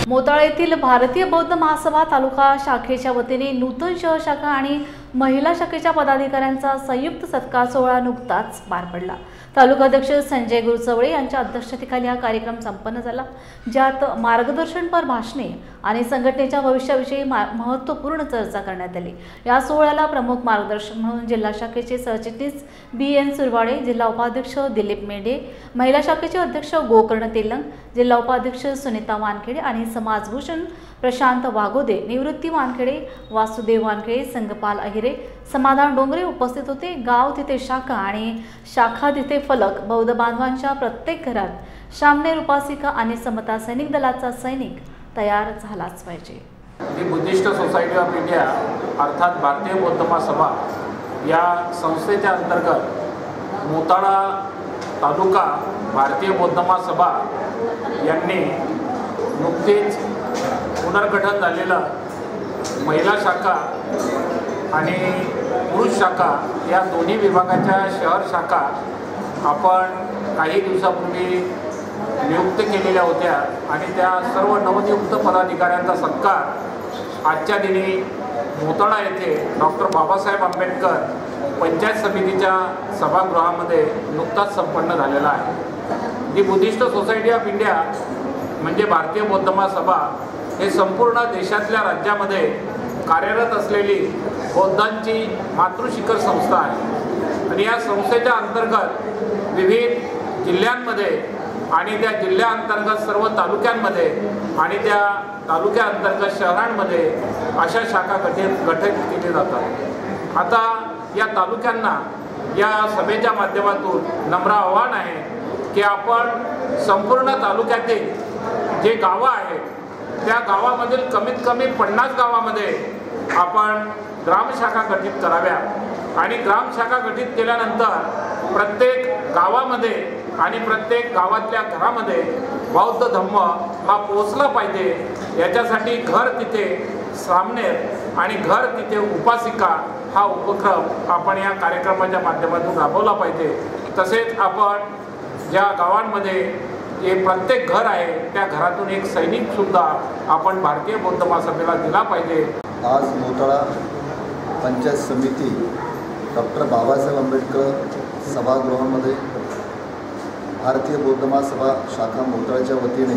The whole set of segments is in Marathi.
मोताळा येथील भारतीय बौद्ध महासभा तालुका शाखेच्या वतीने नूतन शहर शाखा आणि महिला शाखेच्या पदाधिकाऱ्यांचा संयुक्त सत्कार सोहळा नुकताच पार पडला। तालुकाध्यक्ष संजय गुरुचवळे यांच्या अध्यक्षतेखाली हा कार्यक्रम संपन्न झाला, ज्यात मार्गदर्शनपर भाषणे आणि संघटनेच्या भविष्याविषयी महत्त्वपूर्ण चर्चा करण्यात आली। या सोहळ्याला प्रमुख मार्गदर्शक म्हणून जिल्हा शाखेचे सरचिटणीस BN सुरवाडे, जिल्हा उपाध्यक्ष दिलीप मेढे, महिला शाखेचे अध्यक्ष गोकर्ण तेलंग, जिल्हा उपाध्यक्ष सुनीता वानखेडे आणि समाजभूषण प्रशांत वाघोदे, निवृत्ती वानखेडे, वासुदेव वानखेडे, संगपाल अहिरे, समाधान डोंगरे उपस्थित होते। गाव तिथे शाखा आणि शाखा तिथे फलक, बौद्ध बांधवांच्या प्रत्येक घरात शामनेर उपासिका आणि समता सैनिक दलाचा सैनिक तयार झालाच पाहिजे। दी बुद्धिस्ट सोसायटी ऑफ इंडिया अर्थात भारतीय बौद्ध महासभा या संस्थेच्या अंतर्गत मोताळा तालुका भारतीय बौद्ध महासभा यांनी नुकतेच पुनर्गठन झालेलं महिला शाखा आणि पुरुष शाखा या दोन्ही विभागाच्या शहर शाखा आपण काही दिवसापूर्वी नियुक्त केलेल्या होत्या आणि त्या सर्व नवनियुक्त पदाधिकाऱ्यांचा सत्कार आजच्या दिनी मोताळा येथे डॉक्टर बाबासाहेब आंबेडकर पंचायत समितीच्या सभागृहामध्ये नुकताच संपन्न झालेला आहे। दी बुद्धिस्ट सोसायटी ऑफ इंडिया म्हणजे भारतीय बौद्ध महासभा हे संपूर्ण देशातल्या राज्यामध्ये कार्यरत असलेली बौद्धांची मातृशिखर संस्था आहे आणि या संस्थेच्या अंतर्गत विविध जिल्ह्यांमध्ये आणि त्या जिल्ह्याअंतर्गत सर्व तालुक्यांमध्ये आणि त्या तालुक्याअंतर्गत शहरांमध्ये अशा शाखा गठीत केली जातात। आता या तालुक्यांना या सभेच्या माध्यमातून नम्र आव्हान आहे की आपण संपूर्ण तालुक्यातील जे गावं आहेत त्या गावामधील कमीत कमी 50 गावामध्ये आपण ग्रामशाखा गठीत कराव्या आणि ग्रामशाखा गठीत केल्यानंतर प्रत्येक गावामध्ये आणि प्रत्येक गावातल्या घरामध्ये बौद्ध धम्म हा पोहोचला पाहिजे। याच्यासाठी घर तिथे सामनेर आणि घर तिथे उपासिका हा उपक्रम आपण या कार्यक्रमाच्या माध्यमातून राबवला पाहिजे। तसेच आपण ज्या गावांमध्ये जे प्रत्येक घर आहे त्या घरातून एक सैनिकसुद्धा आपण भारतीय बौद्ध महासभेला दिला पाहिजे। आज मोताळा पंचायत समिती डॉक्टर बाबासाहेब आंबेडकर सभागृहामध्ये भारतीय बौद्ध महासभा शाखा मोताळाच्या वतीने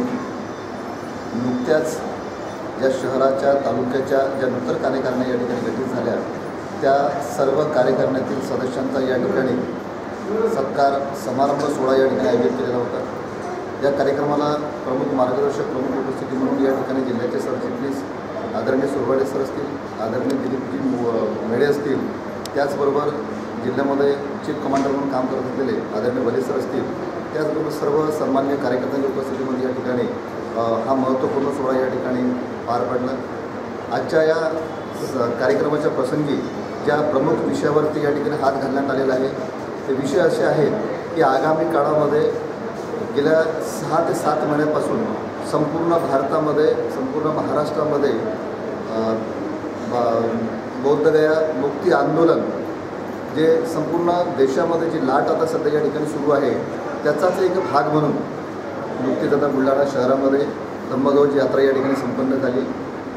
नुकत्याच ज्या शहराच्या तालुक्याच्या ज्या नूतन कार्यकारिण्या या ठिकाणी गठीत झाल्या त्या सर्व कार्यकारिण्यातील सदस्यांचा या ठिकाणी सत्कार समारंभ सोहळा या ठिकाणी आयोजित केलेला होता। या कार्यक्रमाला प्रमुख मार्गदर्शक प्रमुख उपस्थिती म्हणून या ठिकाणी जिल्ह्याचे सरचिटणीस आदरणीय सुरवाडे सर असतील, आदरणीय दिलीपजी मेढे असतील, त्याचबरोबर जिल्ह्यामध्ये चीफ कमांडर म्हणून काम करत असलेले आदरणीय वले सर असतील, त्याचबरोबर सर्व सन्मान्य कार्यकर्त्यांच्या उपस्थितीमध्ये या ठिकाणी हा महत्त्वपूर्ण सोहळा या ठिकाणी पार पडला। आजच्या या कार्यक्रमाच्या प्रसंगी ज्या प्रमुख विषयावरती या ठिकाणी हात घालण्यात आलेला आहे ते विषय असे आहेत की आगामी काळामध्ये गेल्या 6 ते 7 महिन्यापासून संपूर्ण भारतामध्ये, संपूर्ण महाराष्ट्रामध्ये बौद्धगया मुक्ती आंदोलन जे संपूर्ण देशामध्ये जी लाट आता सध्या या ठिकाणी सुरू आहे त्याचाच एक भाग म्हणून नुकतीच आता बुलढाणा शहरामध्ये धम्मध्वज यात्रा या ठिकाणी संपन्न झाली।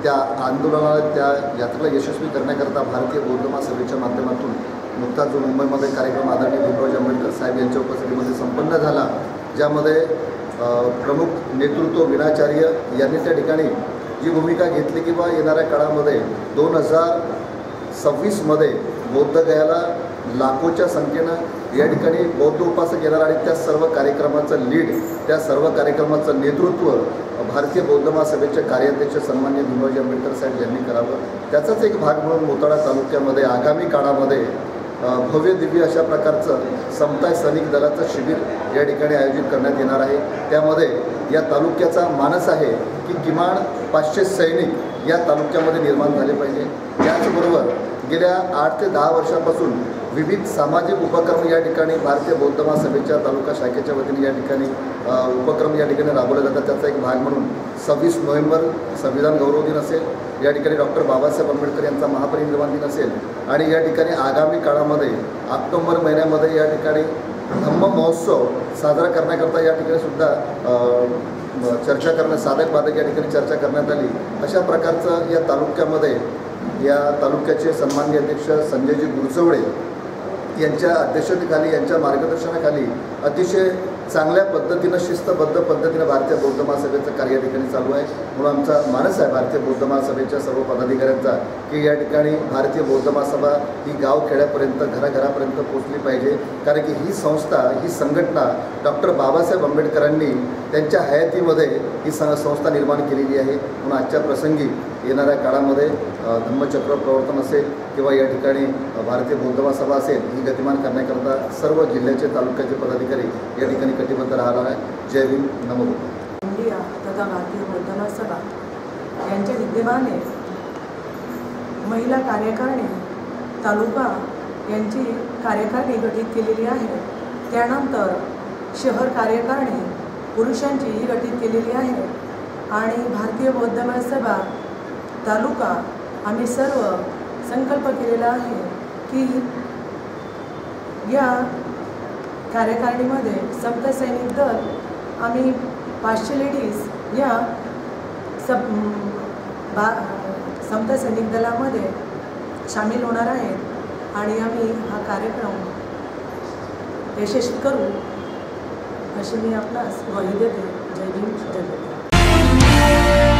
त्या आंदोलनाला, त्या यात्रेला यशस्वी करण्याकरता भारतीय बौद्ध महासभेच्या माध्यमातून नुकताच जो मुंबईमध्ये कार्यक्रम आदरणीय भीमराव आंबेडकर साहेब यांच्या उपस्थितीमध्ये संपन्न झाला, ज्यामध्ये प्रमुख नेतृत्व विनाचार्य यांनी त्या ठिकाणी जी भूमिका घेतली की बा येणाऱ्या काळामध्ये 2026मध्ये बौद्धगयाला लाखोच्या संख्येनं या ठिकाणी बौद्ध उपासक येणार आणि त्या सर्व कार्यक्रमाचं लीड, त्या सर्व कार्यक्रमाचं नेतृत्व भारतीय बौद्ध महासभेचे कार्याध्यक्ष सन्माननीय भीमराव आंबेडकर साहेब यांनी करावं। त्याचाच एक भाग म्हणून मोताळा तालुक्यामध्ये आगामी काळामध्ये भव्य दिव्य अशा प्रकारचं समता सैनिक दलाचं शिबिर या ठिकाणी आयोजित करण्यात येणार आहे। त्यामध्ये या तालुक्याचा मानस आहे की किमान 500 सैनिक या तालुक्यामध्ये निर्माण झाले पाहिजे। त्याचबरोबर गेल्या 8 ते 10 वर्षांपासून विविध सामाजिक उपक्रम या ठिकाणी भारतीय बौद्ध महासभेच्या तालुका शाखेच्या वतीने या ठिकाणी उपक्रम या ठिकाणी राबवले जातात। त्याचा एक भाग म्हणून 26 नोव्हेंबर संविधान गौरव दिन असेल, या ठिकाणी डॉक्टर बाबासाहेब आंबेडकर यांचा महापरिनिर्वाण दिन असेल आणि या ठिकाणी आगामी काळामध्ये ऑक्टोबर महिन्यामध्ये या ठिकाणी धम्म महोत्सव साजरा करण्याकरता या ठिकाणी सुद्धा चर्चा करण्यात साधक बाधक या ठिकाणी चर्चा करण्यात आली। अशा प्रकारचं या तालुक्यामध्ये या तालुक्याचे सन्माननीय अध्यक्ष संजयजी गुरचवडे यांच्या अध्यक्षतेखाली यांच्या मार्गदर्शनाखाली अतिशय चांगल्या पद्धतीनं शिस्तबद्ध पद्धतीनं भारतीय बौद्ध महासभेचं कार्य या ठिकाणी चालू आहे। म्हणून आमचा मानस आहे भारतीय बौद्ध महासभेच्या सर्व पदाधिकाऱ्यांचा की या ठिकाणी भारतीय बौद्ध महासभा ही गावखेड्यापर्यंत घराघरापर्यंत पोचली पाहिजे, कारण की ही संस्था ही संघटना डॉक्टर बाबासाहेब आंबेडकरांनी त्यांच्या हयातीमध्ये ही संस्था निर्माण केलेली आहे। म्हणून आजच्या प्रसंगी येणाऱ्या काळामध्ये धम्मचक्र प्रवर्तन असेल किंवा या ठिकाणी भारतीय बौद्ध महासभा असेल ही गतिमान करण्याकरता सर्व जिल्ह्याचे तालुक्याचे पदाधिकारी या ठिकाणी कटिबद्ध राहणार आहे। जय भीम, नमो बुद्धाय। इंडिया तथा भारतीय बौद्ध महासभा यांच्या विद्यमाने महिला कार्यकारिणी तालुका यांची कार्यकारिणी गठीत केलेली आहे। त्यानंतर शहर कार्यकारिणी पुरुषांची गठीत केलेली आहे आणि भारतीय बौद्ध महासभा तालुका आम्ही सर्व संकल्प केलेला आहे की या कार्यकारिणीमध्ये समता सैनिक दल आम्ही 500 लेडीज या समता सैनिक दलामध्ये सामील होणार आहेत आणि आम्ही हा कार्यक्रम यशस्वी करू अशी मी आपणास ग्वाही देते। जय भीम, जय भारत।